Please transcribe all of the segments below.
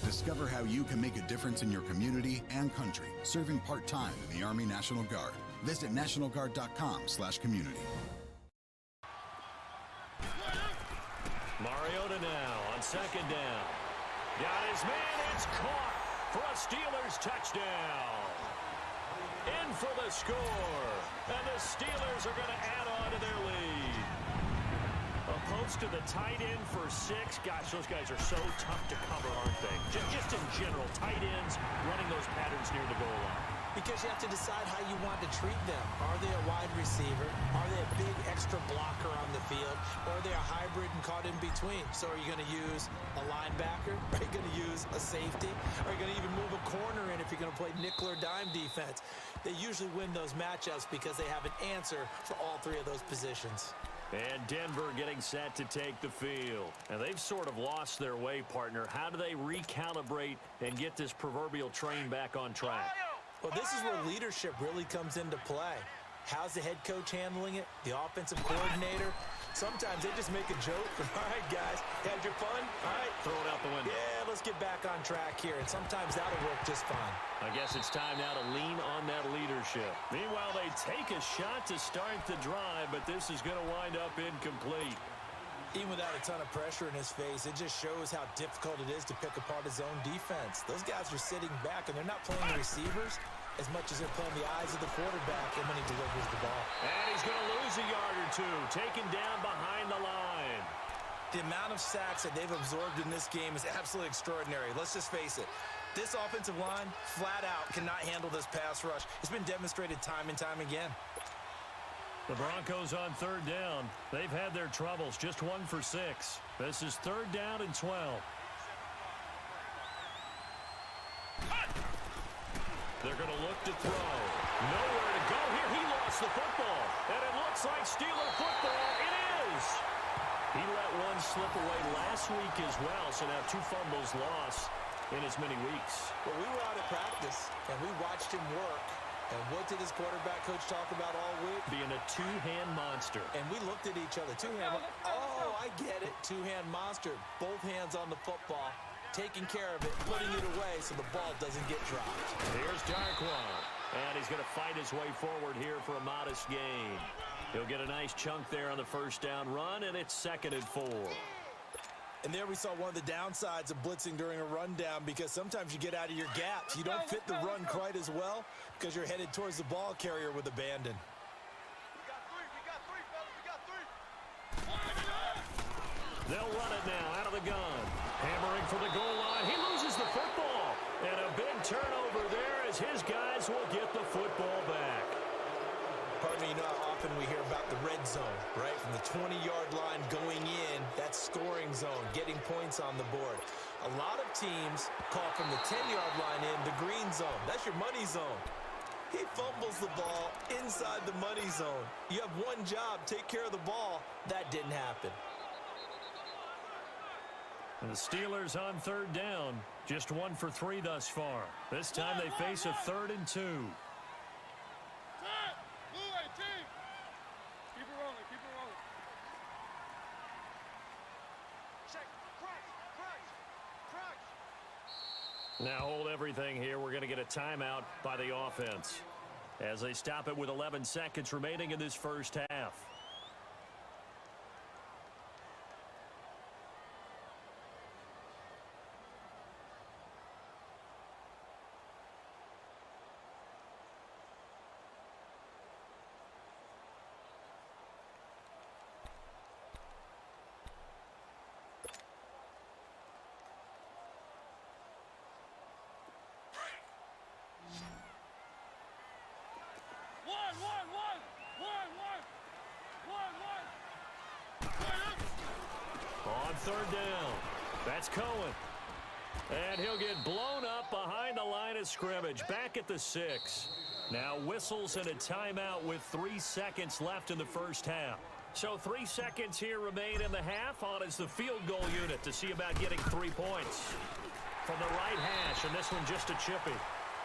Discover how you can make a difference in your community and country, serving part-time in the Army National Guard. Visit nationalguard.com/community. Mariota now on second down. Got his man, it's caught for a Steelers touchdown. In for the score, and the Steelers are going to add on to their lead. A post to the tight end for 6. Gosh, those guys are so tough to cover, aren't they? Just in general, tight ends running those patterns near the goal line. Because you have to decide how you want to treat them. Are they a wide receiver? Are they a big extra blocker on the field? Or are they a hybrid and caught in between? So are you going to use a linebacker? Are you going to use a safety? Are you going to even move a corner in if you're going to play nickel or dime defense? They usually win those matchups because they have an answer for all three of those positions. And Denver getting set to take the field. And they've sort of lost their way, partner. How do they recalibrate and get this proverbial train back on track? Well, this is where leadership really comes into play. How's the head coach handling it? The offensive coordinator? Sometimes they just make a joke. All right, guys, had your fun? All right. Throw it out the window. Yeah, let's get back on track here. And sometimes that'll work just fine. I guess it's time now to lean on that leadership. Meanwhile, they take a shot to start the drive, but this is going to wind up incomplete. Even without a ton of pressure in his face, it just shows how difficult it is to pick apart his own defense. Those guys are sitting back, and they're not playing the receivers as much as they're playing the eyes of the quarterback and when he delivers the ball. And he's going to lose a yard or two, taken down behind the line. The amount of sacks that they've absorbed in this game is absolutely extraordinary. Let's just face it. This offensive line, flat out, cannot handle this pass rush. It's been demonstrated time and time again. The Broncos on third down. They've had their troubles, just 1 for 6. This is third down and 12. They're going to look to throw. Nowhere to go here. He lost the football. And it looks like Steeler football. It is. He let one slip away last week as well, so now 2 fumbles lost in as many weeks. Well, we were out at practice, and we watched him work. And what did his quarterback coach talk about all week? Being a two-hand monster. And we looked at each other. Two-hand. Oh, I get it. Two-hand monster. Both hands on the football. Taking care of it, putting it away so the ball doesn't get dropped. Here's Darkwan. And he's going to fight his way forward here for a modest gain. He'll get a nice chunk there on the first down run, and it's 2nd and 4. And there we saw one of the downsides of blitzing during a rundown, because sometimes you get out of your gaps. You don't fit the run quite as well because you're headed towards the ball carrier with abandon. We got three, fellas. We got three. They'll run it now out of the gun. Hammering for the goal line. He loses the football. And a big turnover there as his guys will get the football back. Pardon me, you know how often we hear about the red zone, right? From the 20-yard line going in, that's scoring zone, getting points on the board. A lot of teams call from the 10-yard line in the green zone. That's your money zone. He fumbles the ball inside the money zone. You have one job, take care of the ball. That didn't happen. And the Steelers on third down, just 1 for 3 thus far. This time they face a 3rd and 2. Now hold everything here. We're going to get a timeout by the offense as they stop it with 11 seconds remaining in this first half. On third down, that's Cohen. And he'll get blown up behind the line of scrimmage, back at the 6. Now whistles and a timeout with 3 seconds left in the first half. So 3 seconds here remain in the half. On is the field goal unit to see about getting 3 points from the right hash, and this one just a chippy.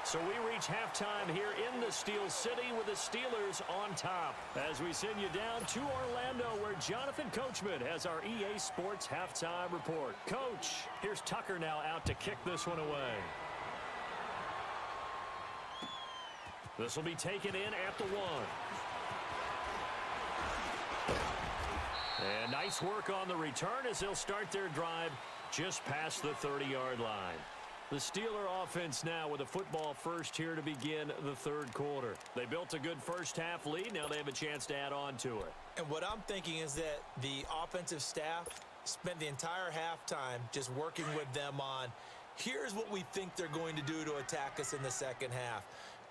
So we reach halftime here in the Steel City with the Steelers on top as we send you down to Orlando, where Jonathan Coachman has our EA Sports halftime report. Coach, here's Tucker now out to kick this one away. This will be taken in at the 1. And nice work on the return as they'll start their drive just past the 30-yard line. The Steeler offense now with a football first here to begin the third quarter. They built a good first half lead. Now they have a chance to add on to it. And what I'm thinking is that the offensive staff spent the entire halftime just working with them on, here's what we think they're going to do to attack us in the second half.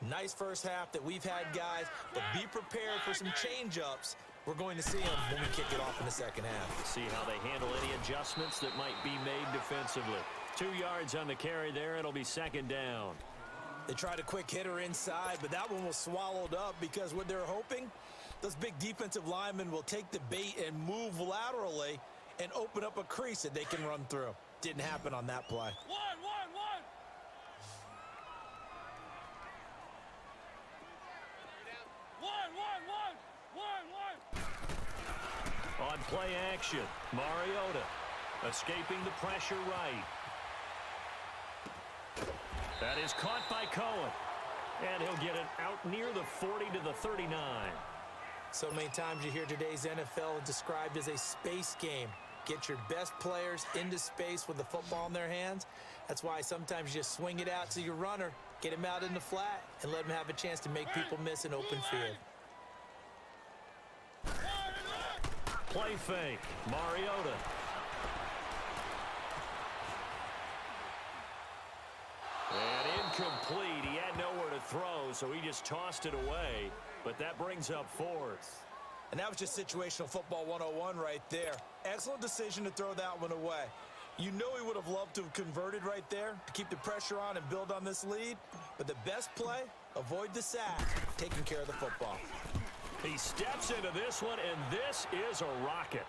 Nice first half that we've had, guys, but be prepared for some change-ups. We're going to see them when we kick it off in the second half. See how they handle any adjustments that might be made defensively. 2 yards on the carry there. It'll be second down. They tried a quick hitter inside, but that one was swallowed up because what they're hoping, those big defensive linemen will take the bait and move laterally and open up a crease that they can run through. Didn't happen on that play. One. On play action, Mariota escaping the pressure right. That is caught by Cohen. And he'll get it out near the 40 to the 39. So many times you hear today's NFL described as a space game. Get your best players into space with the football in their hands. That's why sometimes you just swing it out to your runner, get him out in the flat, and let him have a chance to make people miss an open field. Play fake, Mariota. And incomplete. He had nowhere to throw, so he just tossed it away. But that brings up fourth. And that was just situational football 101 right there. Excellent decision to throw that one away. You know he would have loved to have converted right there to keep the pressure on and build on this lead. But the best play, avoid the sack, taking care of the football. He steps into this one, and this is a rocket.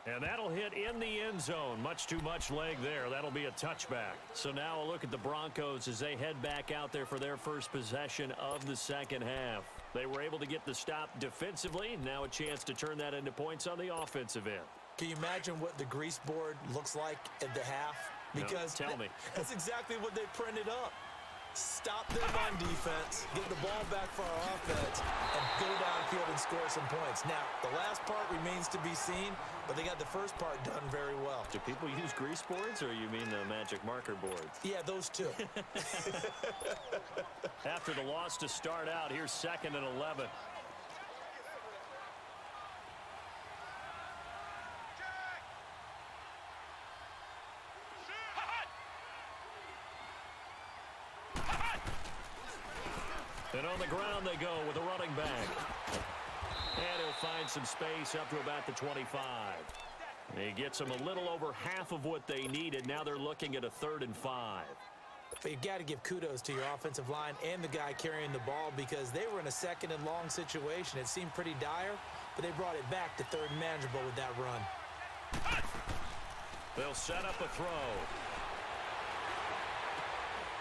And that'll hit in the end zone. Much too much leg there. That'll be a touchback. So now a look at the Broncos as they head back out there for their first possession of the second half. They were able to get the stop defensively. Now a chance to turn that into points on the offensive end. Can you imagine what the grease board looks like at the half? Because no, tell me. That's exactly what they printed up. Stop them on defense, get the ball back for our offense, and go downfield and score some points. Now, the last part remains to be seen, but they got the first part done very well. Do people use grease boards, or you mean the magic marker boards? Yeah, those two. After the loss to start out, here's 2nd and 11. And on the ground they go with a running back. And he'll find some space up to about the 25. He gets them a little over half of what they needed. Now they're looking at a 3rd and 5. But you've got to give kudos to your offensive line and the guy carrying the ball because they were in a 2nd and long situation. It seemed pretty dire, but they brought it back to 3rd and manageable with that run. They'll set up a throw.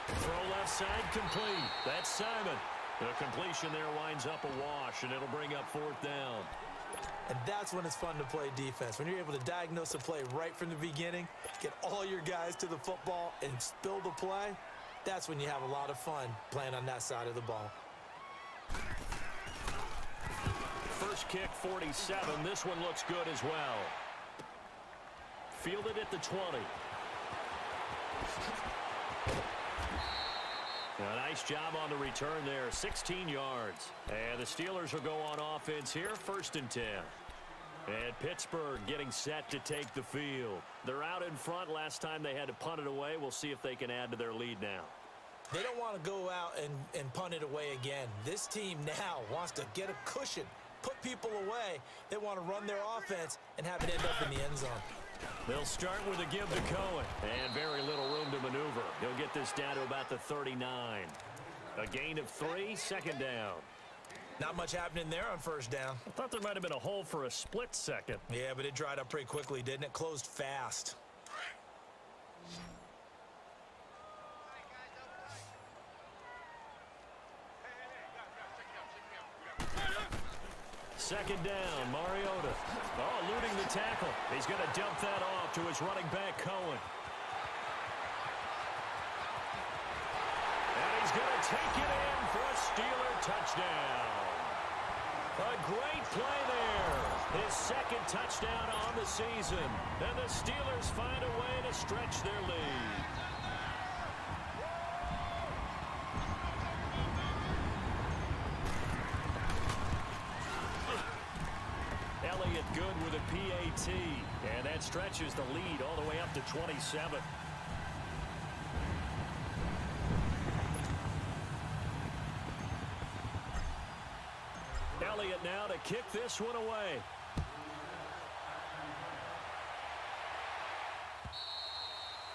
Throw left side complete. That's Simon. The completion there winds up a wash, and it'll bring up 4th down. And that's when it's fun to play defense. When you're able to diagnose a play right from the beginning, get all your guys to the football, and spill the play, that's when you have a lot of fun playing on that side of the ball. First kick, 47. This one looks good as well. Fielded at the 20. A nice job on the return there, 16 yards. And the Steelers will go on offense here, 1st and 10. And Pittsburgh getting set to take the field. They're out in front. Last time they had to punt it away. We'll see if they can add to their lead now. They don't want to go out and punt it away again. This team now wants to get a cushion, put people away. They want to run their offense and have it end up in the end zone. They'll start with a give to Cohen. And very little room to maneuver. He'll get this down to about the 39. A gain of 3, 2nd down. Not much happening there on 1st down. I thought there might have been a hole for a split second. Yeah, but it dried up pretty quickly, didn't it? Closed fast. Second down, Mariota. Oh, eluding the tackle. He's going to dump that off to his running back, Cohen. And he's going to take it in for a Steeler touchdown. A great play there. His 2nd touchdown on the season. And the Steelers find a way to stretch their lead. Elliott good with a PAT. And that stretches the lead all the way up to 27. Elliott now to kick this one away.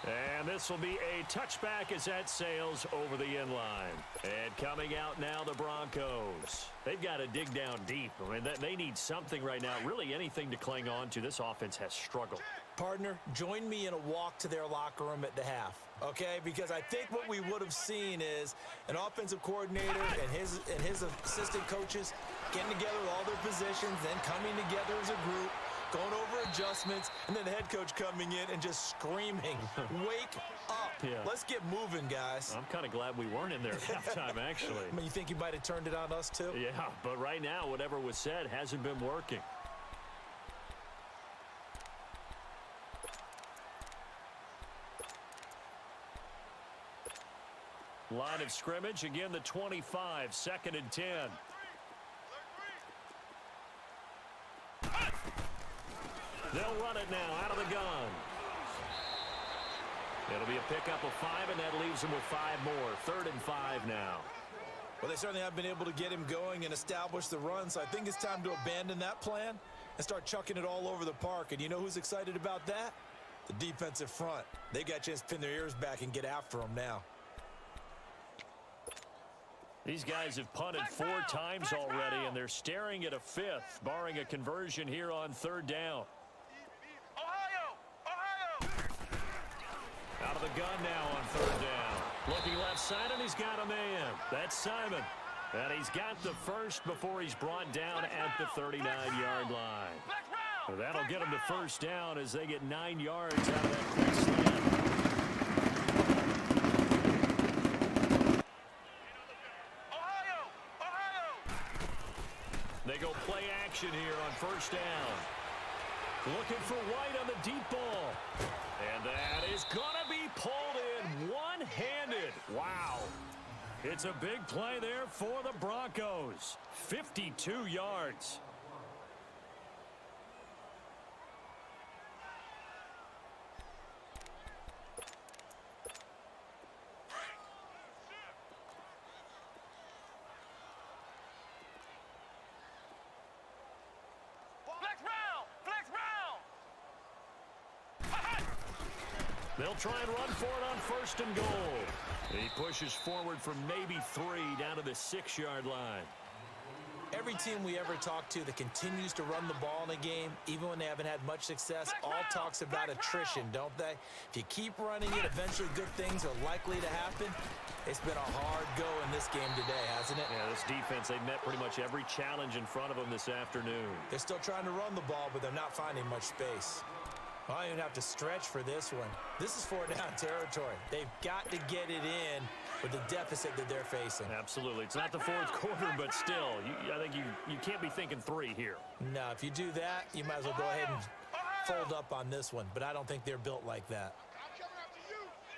And this will be a touchback as that sails over the end line. And coming out now, the Broncos. They've got to dig down deep. I mean, they need something right now, really anything to cling on to. This offense has struggled. Partner, join me in a walk to their locker room at the half, okay? Because I think what we would have seen is an offensive coordinator and his assistant coaches getting together with all their positions, then coming together as a group, going over adjustments, and then the head coach coming in and just screaming, wake up. Yeah. Let's get moving, guys. I'm kind of glad we weren't in there at halftime, actually. I mean, you think you might have turned it on us, too? Yeah, but right now, whatever was said hasn't been working. Line of scrimmage, again, the 25, 2nd and 10. They'll run it now out of the gun. It'll be a pickup of 5, and that leaves them with 5 more. 3rd and 5 now. Well, they certainly have been able to get him going and establish the run, so I think it's time to abandon that plan and start chucking it all over the park. And you know who's excited about that? The defensive front. They got a chance to pin their ears back and get after him now. These guys have punted 4 times already, and they're staring at a 5th, barring a conversion here on 3rd down. Out of the gun now on 3rd down. Looking left side, and he's got a man. That's Simon. And he's got the first before he's brought down at the 39-yard line. So that'll get him to 1st down as they get 9 yards out of that quick slant. They go play action here on 1st down. Looking for White on the deep ball. And that is going to be pulled in one-handed. Wow. It's a big play there for the Broncos. 52 yards. They'll try and run for it on 1st and goal. He pushes forward from maybe 3 down to the 6-yard line. Every team we ever talk to that continues to run the ball in a game, even when they haven't had much success, all talks about attrition, don't they? If you keep running it, eventually good things are likely to happen. It's been a hard go in this game today, hasn't it? Yeah, this defense, they've met pretty much every challenge in front of them this afternoon. They're still trying to run the ball, but they're not finding much space. I don't even have to stretch for this one. This is 4-down territory. They've got to get it in with the deficit that they're facing. Absolutely. It's not the 4th quarter, but still, I think you can't be thinking 3 here. No, if you do that, you might as well go ahead and fold up on this one. But I don't think they're built like that.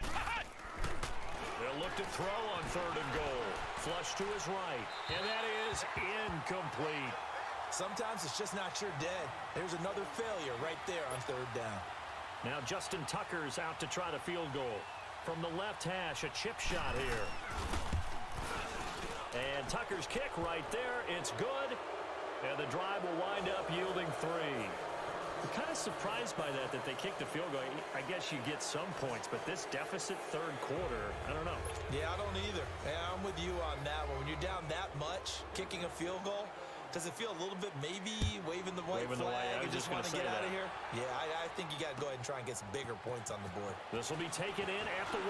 They'll look to throw on 3rd and goal. Flush to his right, and that is incomplete. Sometimes it's just not your day. There's another failure right there on 3rd down. Now Justin Tucker's out to try the field goal. From the left hash, a chip shot here. And Tucker's kick right there. It's good. And the drive will wind up yielding 3. I'm kind of surprised by that they kicked the field goal. I guess you get some points, but this deficit 3rd quarter, I don't know. Yeah, I don't either. Yeah, I'm with you on that one. When you're down that much, kicking a field goal, does it feel a little bit maybe waving the white flag and just want to get out of here? Yeah, I think you got to go ahead and try and get some bigger points on the board. This will be taken in at the 1.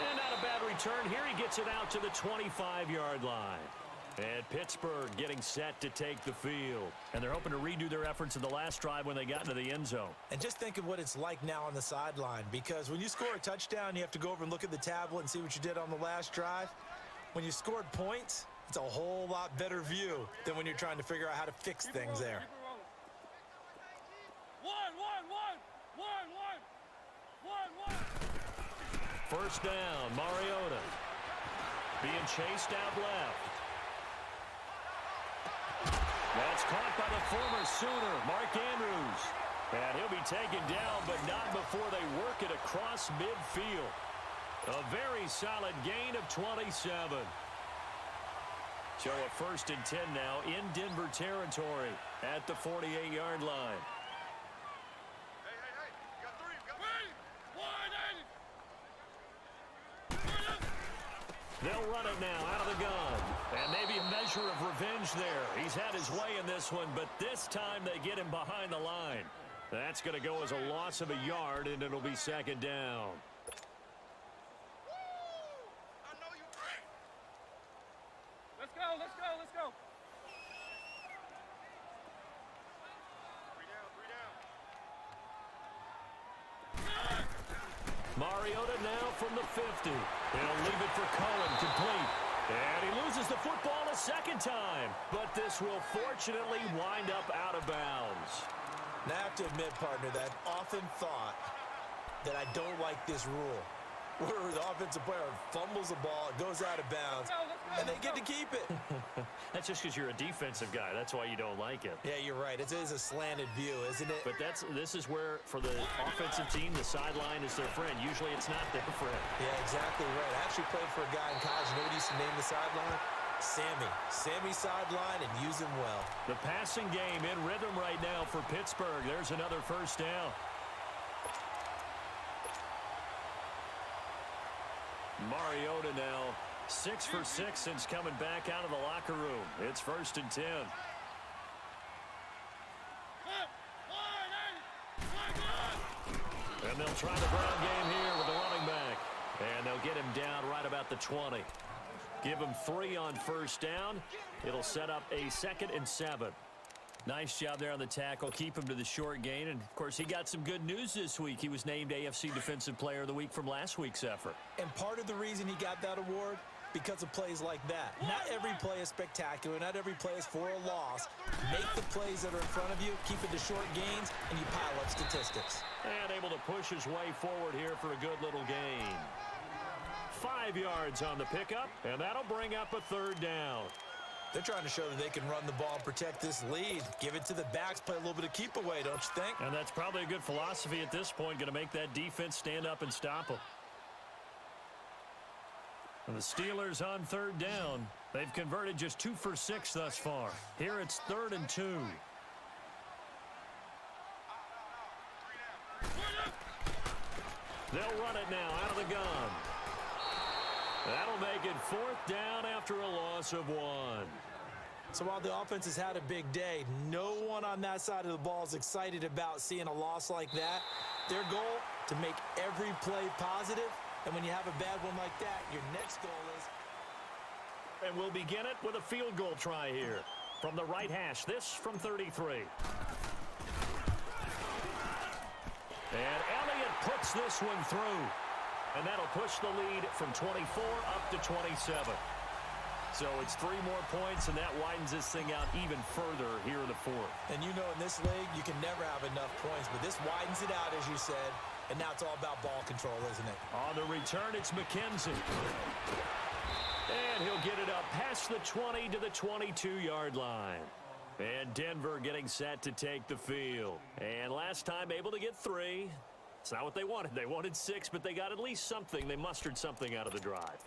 And not a bad return here. He gets it out to the 25-yard line. And Pittsburgh getting set to take the field. And they're hoping to redo their efforts in the last drive when they got into the end zone. And just think of what it's like now on the sideline. Because when you score a touchdown, you have to go over and look at the tablet and see what you did on the last drive. When you scored points, it's a whole lot better view than when you're trying to figure out how to fix things there. 1st down, Mariota. Being chased out left. That's caught by the former Sooner, Mark Andrews. And he'll be taken down, but not before they work it across midfield. A very solid gain of 27. So a 1st and 10 now in Denver territory at the 48-yard line. Hey, you got 3, you got 3. They'll run it now out of the gun. And maybe a measure of revenge there. He's had his way in this one, but this time they get him behind the line. That's going to go as a loss of a yard, and it'll be second down. I know you're great. Let's go, let's go, let's go. Three down. Mariota now from the 50. He'll leave it for Cohen, complete. And he loses the football a second time. But this will fortunately wind up out of bounds. Now, I have to admit, partner, that I've often thought that I don't like this rule, where the offensive player fumbles the ball, it goes out of bounds, and they get to keep it. That's just because you're a defensive guy. That's why you don't like it. Yeah, you're right. It is a slanted view, isn't it? But this is where, for the offensive team, the sideline is their friend. Usually it's not their friend. Yeah, exactly right. I actually played for a guy in college. You know what he used to name the sideline? Sammy. Sammy sideline, and use him well. The passing game in rhythm right now for Pittsburgh. There's another first down. Mariota now 6 for 6 since coming back out of the locker room. It's 1st and 10. And they'll try the ground game here with the running back. And they'll get him down right about the 20. Give him 3 on first down. It'll set up a 2nd and 7. Nice job there on the tackle. Keep him to the short gain. And, of course, he got some good news this week. He was named AFC Defensive Player of the Week from last week's effort. And part of the reason he got that award, because of plays like that. Not every play is spectacular. Not every play is for a loss. Make the plays that are in front of you, keep it to short gains, and you pile up statistics. And able to push his way forward here for a good little gain. 5 yards on the pickup, and that'll bring up a 3rd down. They're trying to show that they can run the ball and protect this lead. Give it to the backs, play a little bit of keep away, don't you think? And that's probably a good philosophy at this point, going to make that defense stand up and stop them. And the Steelers on 3rd down. They've converted just 2 for 6 thus far. Here it's 3rd and 2. They'll run it now out of the gun. That'll make it 4th down after a loss of 1. So while the offense has had a big day, no one on that side of the ball is excited about seeing a loss like that. Their goal, to make every play positive. And when you have a bad one like that, your next goal is... And we'll begin it with a field goal try here. From the right hash, this from 33. And Elliott puts this one through. And that'll push the lead from 24 up to 27. So it's 3 more points, and that widens this thing out even further here in the 4th. And you know, in this league, you can never have enough points, but this widens it out, as you said. And now it's all about ball control, isn't it? On the return, it's McKenzie. And he'll get it up past the 20 to the 22-yard line. And Denver getting set to take the field. And last time able to get 3. It's not what they wanted. They wanted 6, but they got at least something. They mustered something out of the drive.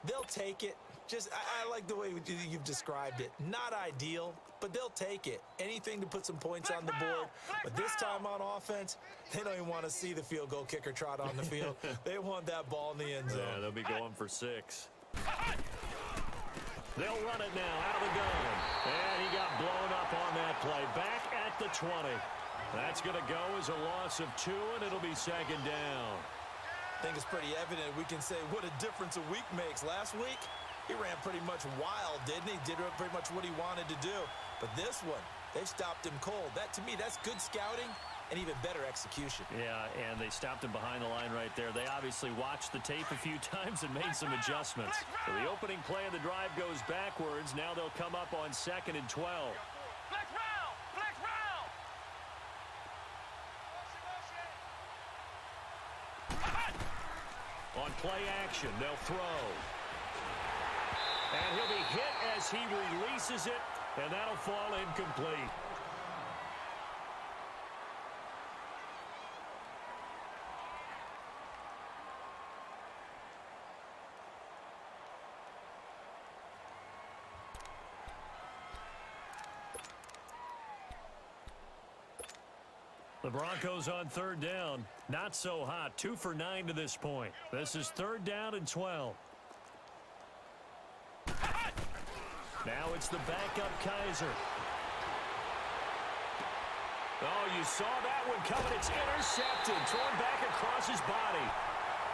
They'll take it. I like the way you've described it. Not ideal, but they'll take it. Anything to put some points on the board. But this time on offense, they don't even want to see the field goal kicker trot on the field. They want that ball in the end zone. Yeah, they'll be going for 6. They'll run it now out of the gun. And he got blown up on that play. Back at the 20. That's going to go as a loss of 2, and it'll be 2nd down. I think it's pretty evident. We can say what a difference a week makes. Last week, he ran pretty much wild, didn't he? Did pretty much what he wanted to do. But this one, they've stopped him cold. That, to me, that's good scouting and even better execution. Yeah, and they stopped him behind the line right there. They obviously watched the tape a few times and made some adjustments. So the opening play of the drive goes backwards. Now they'll come up on 2nd and 12. Flex round! Flex round! On play action, they'll throw. And he'll be hit as he releases it, and that'll fall incomplete. The Broncos on 3rd down. Not so hot. 2 for 9 to this point. This is 3rd down and 12. Now it's the backup Kaiser. Oh, you saw that one coming. It's intercepted. Thrown back across his body.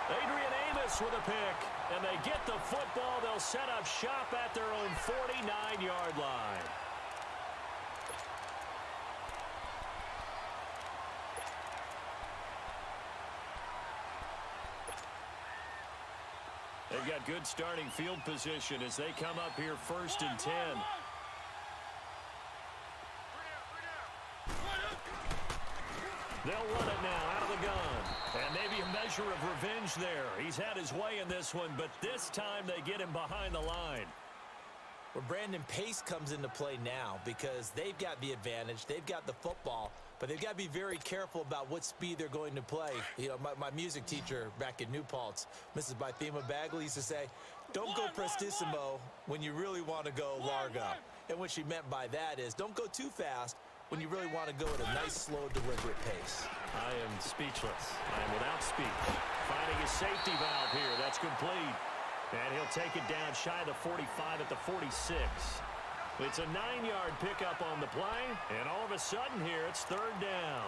Adrian Amos with a pick. And they get the football. They'll set up shop at their own 49-yard line. They've got good starting field position as they come up here 1st and 10. They'll run it now out of the gun. And maybe a measure of revenge there. He's had his way in this one, but this time they get him behind the line. Well, Brandon, pace comes into play now because they've got the advantage. They've got the football, but they've got to be very careful about what speed they're going to play. You know, my music teacher back in New Paltz, Mrs. Bythema Bagley, used to say, don't go prestissimo when you really want to go largo. And what she meant by that is don't go too fast when you really want to go at a nice, slow, deliberate pace. I am speechless. I am without speech. Finding his safety valve here. That's complete. And he'll take it down shy of the 45 at the 46. It's a 9-yard pickup on the play. And all of a sudden here, it's 3rd down.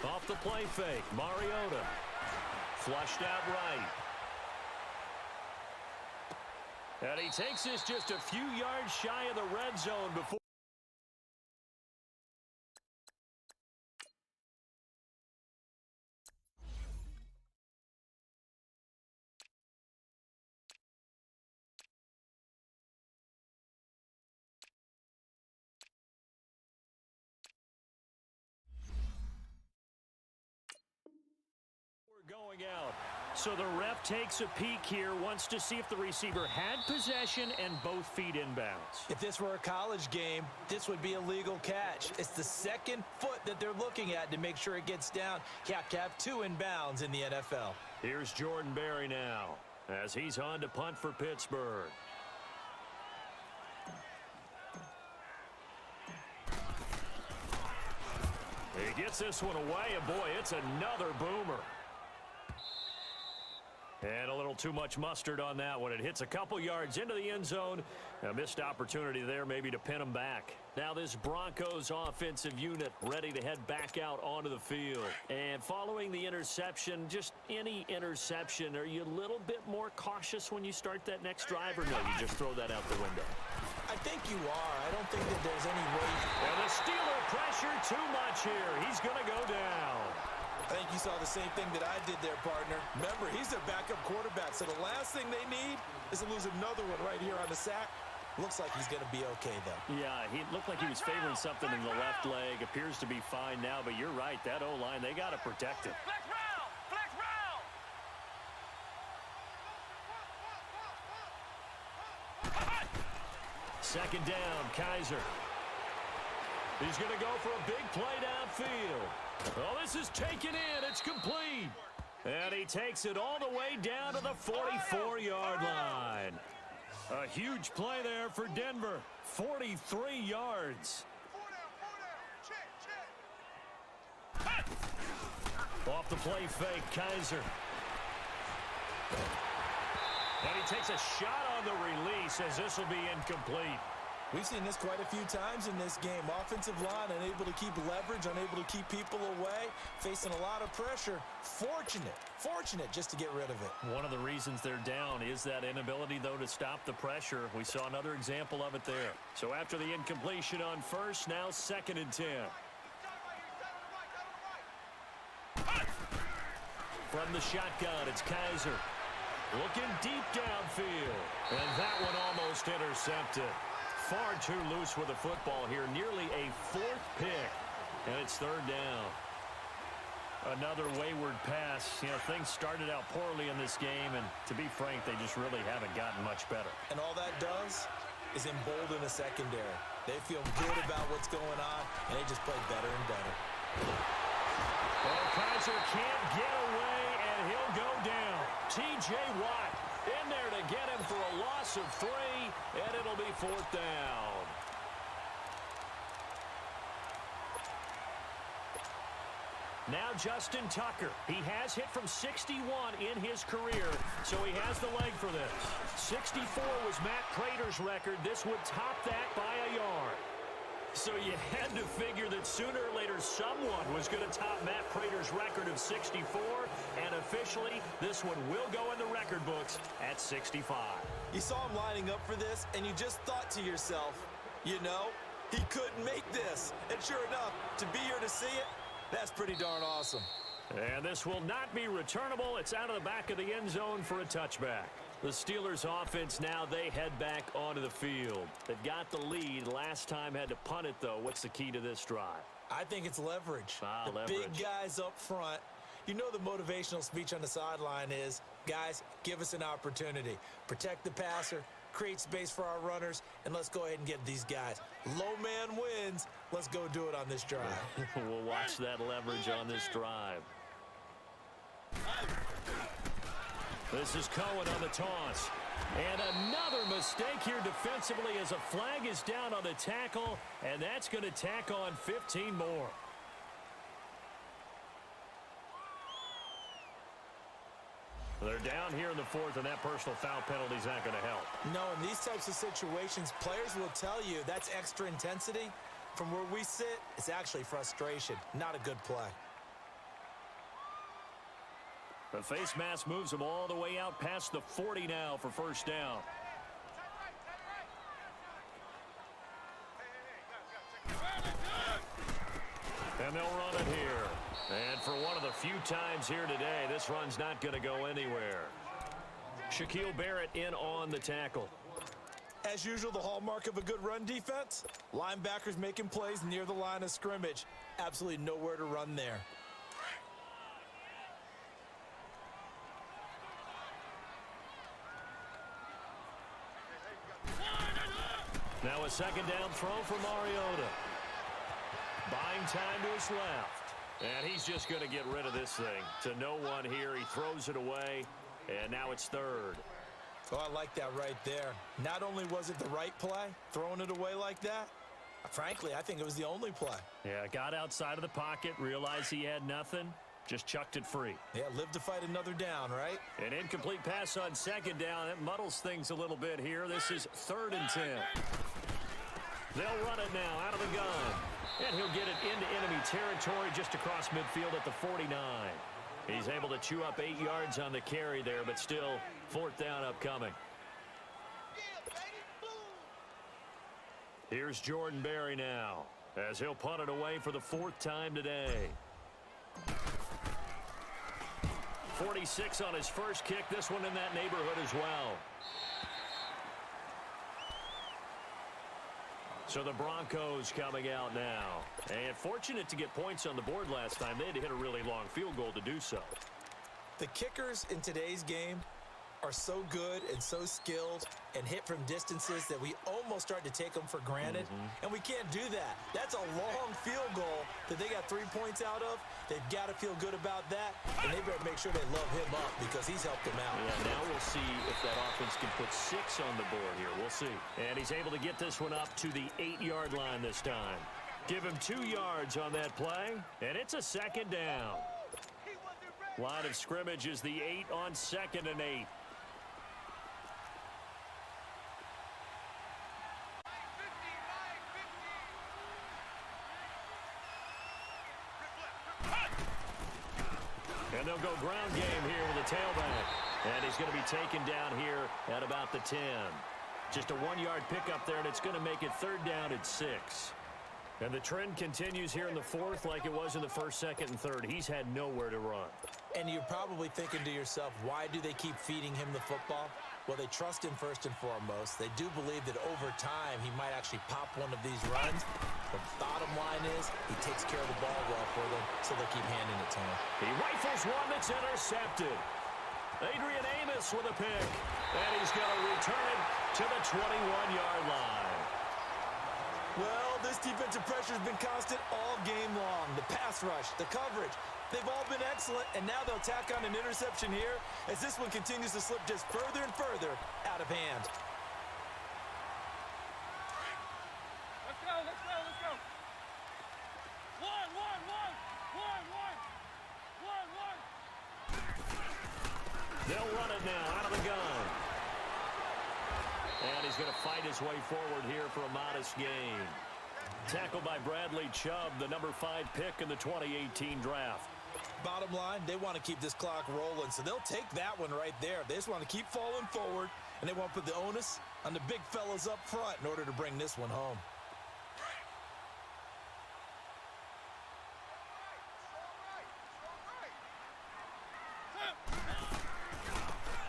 Off the play fake, Mariota. Flushed out right. And he takes this just a few yards shy of the red zone before. Going out. So the ref takes a peek here, wants to see if the receiver had possession and both feet inbounds. If this were a college game, this would be a legal catch. It's the second foot that they're looking at to make sure it gets down. You have to have 2 inbounds in the NFL. Here's Jordan Berry now as he's on to punt for Pittsburgh. He gets this one away, and boy, it's another boomer. And a little too much mustard on that one. It hits a couple yards into the end zone. A missed opportunity there maybe to pin him back. Now this Broncos offensive unit ready to head back out onto the field. And following the interception, just any interception, are you a little bit more cautious when you start that next drive, or no, you just throw that out the window? I think you are. I don't think that there's any way. And the Steeler pressure too much here. He's going to go down. I think you saw the same thing that I did there, partner. Remember, he's their backup quarterback, so the last thing they need is to lose another one right here on the sack. Looks like he's going to be okay, though. Yeah, he looked like he was favoring something in the left leg. Appears to be fine now, but you're right. That O-line, they got to protect it. Flex round! Flex round! Second down, Kaiser. He's going to go for a big play downfield. Oh, this is taken in. It's complete. And he takes it all the way down to the 44-yard line. A huge play there for Denver. 43 yards. Off the play fake, Kaiser. And he takes a shot on the release as this will be incomplete. We've seen this quite a few times in this game. Offensive line unable to keep leverage, unable to keep people away, facing a lot of pressure. Fortunate just to get rid of it. One of the reasons they're down is that inability, though, to stop the pressure. We saw another example of it there. So after the incompletion on first, now 2nd and 10. From the shotgun, it's Kaiser. Looking deep downfield. And that one almost intercepted. Far too loose with the football here. Nearly a 4th pick. And it's 3rd down. Another wayward pass. You know, things started out poorly in this game, and to be frank, they just really haven't gotten much better. And all that does is embolden the secondary. They feel good about what's going on, and they just play better and better. Well, Kaiser can't get away, and he'll go down. T.J. Watt In there to get him for a loss of 3, and it'll be 4th down. Now Justin Tucker. He has hit from 61 in his career, so he has the leg for this. 64 was Matt Prater's record. This would top that by a yard. So you had to figure that sooner or later someone was going to top Matt Prater's record of 64, and officially this one will go in the record books at 65. You saw him lining up for this, and you just thought to yourself, you know, he couldn't make this. And sure enough, to be here to see it, that's pretty darn awesome. And this will not be returnable. It's out of the back of the end zone for a touchback. The Steelers offense now, they head back onto the field. They've got the lead. Last time had to punt it, though. What's the key to this drive? I think it's leverage. Leverage. Big guys up front. You know the motivational speech on the sideline is, guys, give us an opportunity. Protect the passer, create space for our runners, and let's go ahead and get these guys. Low man wins. Let's go do it on this drive. We'll watch that leverage on this drive. This is Cohen on the toss. And another mistake here defensively as a flag is down on the tackle, and that's going to tack on 15 more. They're down here in the 4th, and that personal foul penalty is not going to help. No, in these types of situations, players will tell you that's extra intensity. From where we sit, it's actually frustration, not a good play. The face mask moves them all the way out past the 40 now for first down. And they'll run it here. And for one of the few times here today, this run's not going to go anywhere. Shaquille Barrett in on the tackle. As usual, the hallmark of a good run defense, linebackers making plays near the line of scrimmage. Absolutely nowhere to run there. Now a second down throw for Mariota. Buying time to his left. And he's just going to get rid of this thing. To no one here. He throws it away. And now it's 3rd. Oh, I like that right there. Not only was it the right play, throwing it away like that, frankly, I think it was the only play. Yeah, got outside of the pocket, realized he had nothing, just chucked it free. Yeah, live to fight another down, right? An incomplete pass on second down. That muddles things a little bit here. This is 3rd and 10. They'll run it now out of the gun. And he'll get it into enemy territory just across midfield at the 49. He's able to chew up 8 yards on the carry there, but still 4th down upcoming. Here's Jordan Berry now, as he'll punt it away for the 4th time today. 46 on his first kick, this one in that neighborhood as well. So the Broncos coming out now. And fortunate to get points on the board last time. They had to hit a really long field goal to do so. The kickers in today's game are so good and so skilled and hit from distances that we almost start to take them for granted. And we can't do that. That's a long field goal that they got 3 points out of. They've got to feel good about that, and they better make sure they love him up because he's helped them out. Yeah, now we'll see if that offense can put 6 on the board here. We'll see. And he's able to get this one up to the 8-yard line this time. Give him 2 yards on that play, and it's a 2nd down. Line of scrimmage is the 8 on 2nd and 8. And they'll go ground game here with a tailback. And he's going to be taken down here at about the 10. Just a 1-yard pickup there, and it's going to make it 3rd down at 6. And the trend continues here in the 4th like it was in the 1st, 2nd, and 3rd. He's had nowhere to run. And you're probably thinking to yourself, why do they keep feeding him the football? Well, they trust him first and foremost. They do believe that over time he might actually pop one of these runs. The bottom line is he takes care of the ball well for them, so they'll keep handing it to him. He rifles one that's intercepted. Adrian Amos with a pick. And he's going to return it to the 21-yard line. Well, this defensive pressure has been constant all game long. The pass rush, the coverage, They've all been excellent, and now they'll tack on an interception here as this one continues to slip just further and further out of hand. Let's go, let's go, let's go. One. They'll run it now out of the gun. And he's going to fight his way forward here for a modest gain. Tackled by Bradley Chubb, the number 5 pick in the 2018 draft. Bottom line, they want to keep this clock rolling, so they'll take that one right there. They just want to keep falling forward, and they want to put the onus on the big fellas up front in order to bring this one home.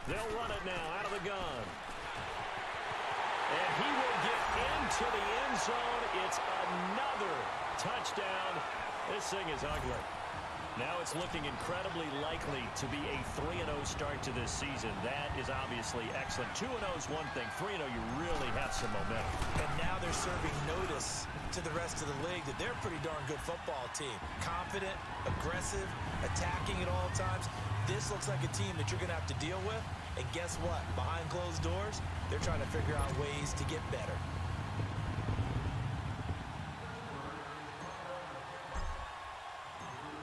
They'll run it now out of the gun. And he will get into the end zone. It's another touchdown. This thing is ugly. Now it's looking incredibly likely to be a 3-0 start to this season. That is obviously excellent. 2-0 is one thing. 3-0, you really have some momentum. And now they're serving notice to the rest of the league that they're a pretty darn good football team. Confident, aggressive, attacking at all times. This looks like a team that you're going to have to deal with. And guess what? Behind closed doors, they're trying to figure out ways to get better.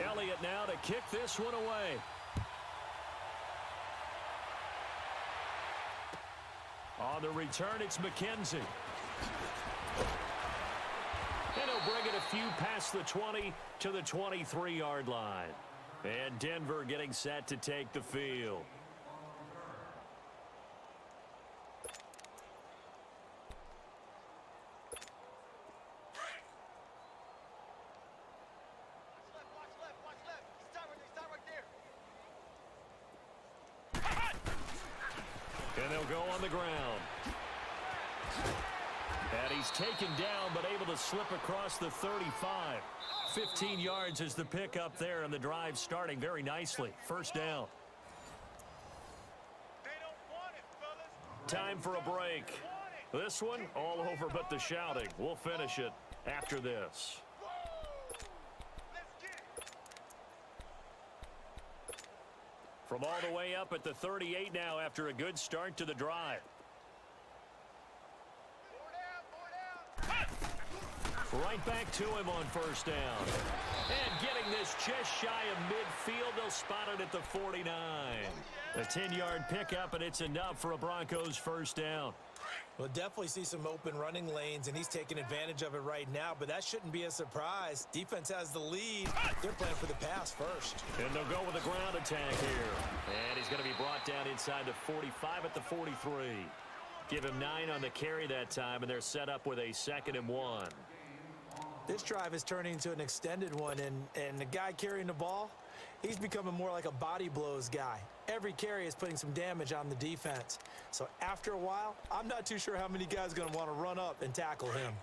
Elliott now to kick this one away. On the return, it's McKenzie. And he'll bring it a few past the 20 to the 23-yard line. And Denver getting set to take the field. And they'll go on the ground. And he's taken down, but able to slip across the 35. 15 yards is the pickup there, and the drive starting very nicely. First down. Time for a break. This one, all over but the shouting. We'll finish it after this. From all the way up at the 38 now after a good start to the drive. Right back to him on first down. And getting this just shy of midfield, they'll spot it at the 49. A 10-yard pickup, and it's enough for a Broncos first down. We'll definitely see some open running lanes, and he's taking advantage of it right now, but that shouldn't be a surprise. Defense has the lead. They're playing for the pass first. And they'll go with a ground attack here. And he's going to be brought down inside the 45 at the 43. Give him 9 on the carry that time, and they're set up with a 2nd and 1. This drive is turning into an extended one, and the guy carrying the ball, he's becoming more like a body blows guy. Every carry is putting some damage on the defense. So after a while, I'm not too sure how many guys are going to want to run up and tackle him.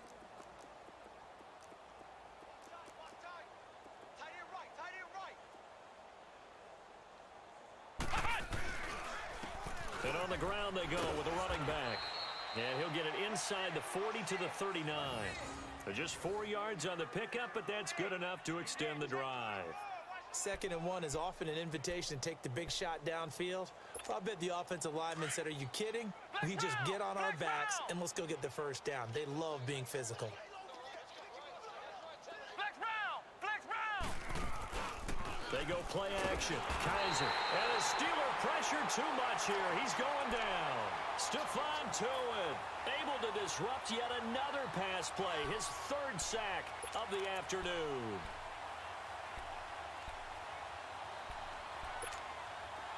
And on the ground they go with a running back. And he'll get it inside the 40 to the 39. Just 4 yards on the pickup, but that's good enough to extend the drive. 2nd and 1 is often an invitation to take the big shot downfield. I bet the offensive lineman said, "Are you kidding? We just get on our backs and let's go get the first down." They love being physical. Flex round. They go play action. Kaiser. And the Steeler pressure too much here. He's going down. Stephon Tuitt able to disrupt yet another pass play. His 3rd sack of the afternoon.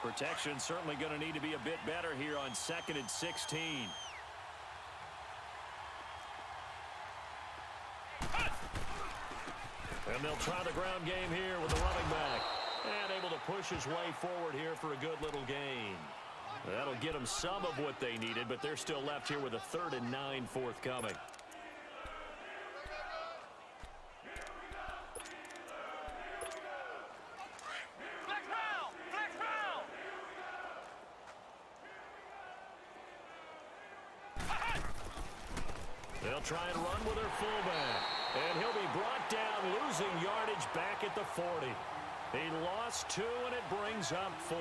Protection certainly going to need to be a bit better here on 2nd and 16. And they'll try the ground game here with the running back. And able to push his way forward here for a good little gain. That'll get them some of what they needed, but they're still left here with a 3rd and 9 forthcoming. They'll try and run with their fullback. And he'll be brought down, losing yardage back at the 40. He lost 2, and it brings up 4th.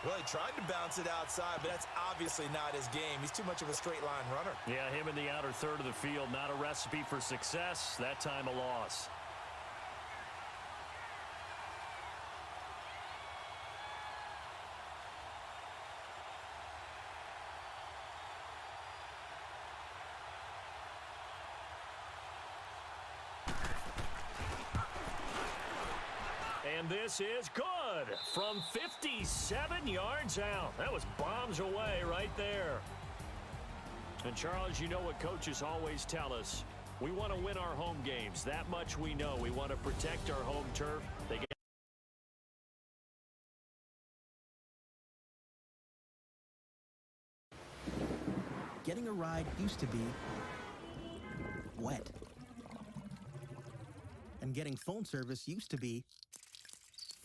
Well, he tried to bounce it outside, but that's obviously not his game. He's too much of a straight-line runner. Yeah, him in the outer third of the field, not a recipe for success. That time a loss. And this is good from 57 yards out. That was bombs away right there. And, Charles, you know what coaches always tell us. We want to win our home games. That much we know. We want to protect our home turf. They get Getting a ride used to be wet. And getting phone service used to be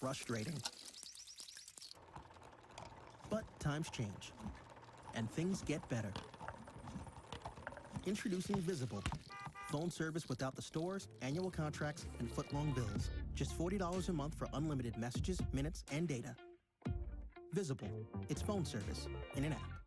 frustrating. But times change, and things get better. Introducing Visible. Phone service without the stores, annual contracts, and foot-long bills. Just $40 a month for unlimited messages, minutes, and data. Visible. It's phone service in an app.